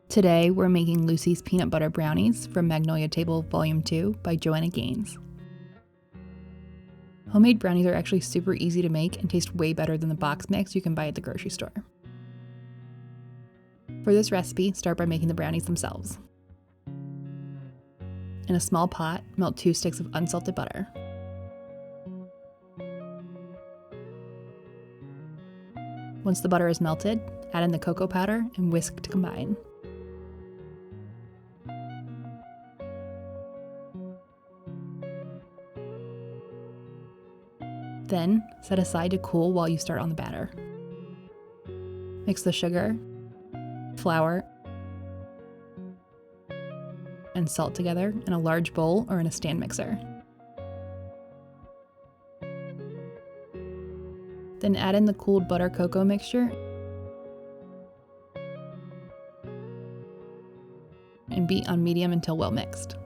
Today, we're making Lucy's Peanut Butter Brownies from Magnolia Table Volume 2 by Joanna. Homemade brownies are actually super easy to make and taste way better than the box mix you can buy at the grocery store. For this recipe, start by making the brownies themselves. In a small pot, melt 2 sticks of unsalted butter. Once the butter is melted, add in the cocoa powder and whisk to combine. Then, set aside to cool while you start on the batter. Mix the sugar, flour, and salt together in a large bowl or in a stand mixer. Then add in the cooled butter cocoa mixture and beat on medium until well mixed.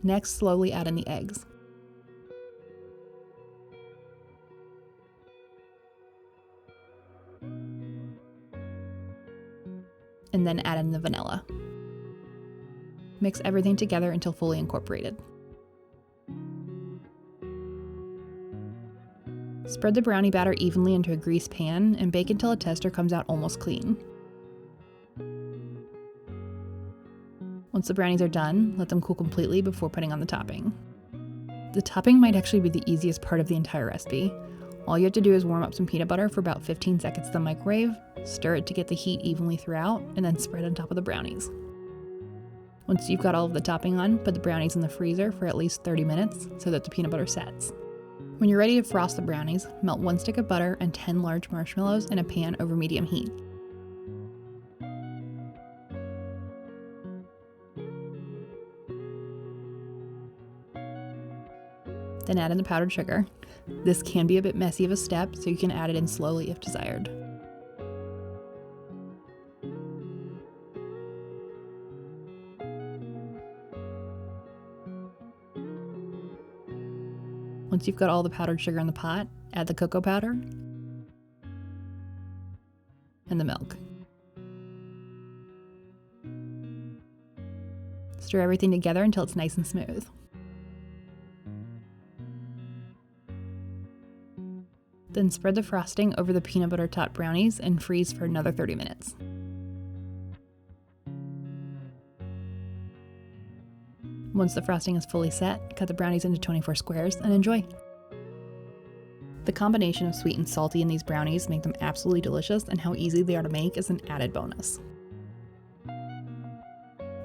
Next, slowly add in the eggs. And then add in the vanilla. Mix everything together until fully incorporated. Spread the brownie batter evenly into a greased pan and bake until a tester comes out almost clean. Once the brownies are done, let them cool completely before putting on the topping. The topping might actually be the easiest part of the entire recipe. All you have to do is warm up some peanut butter for about 15 seconds in the microwave, stir it to get the heat evenly throughout, and then spread on top of the brownies. Once you've got all of the topping on, put the brownies in the freezer for at least 30 minutes so that the peanut butter sets. When you're ready to frost the brownies, melt 1 stick of butter and 10 large marshmallows in a pan over medium heat. Then add in the powdered sugar. This can be a bit messy of a step, so you can add it in slowly if desired. Once you've got all the powdered sugar in the pot, add the cocoa powder and the milk. Stir everything together until it's nice and smooth. Then spread the frosting over the peanut butter topped brownies and freeze for another 30 minutes. Once the frosting is fully set, cut the brownies into 24 squares and enjoy. The combination of sweet and salty in these brownies make them absolutely delicious, and how easy they are to make is an added bonus.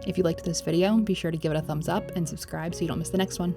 If you liked this video, be sure to give it a thumbs up and subscribe so you don't miss the next one.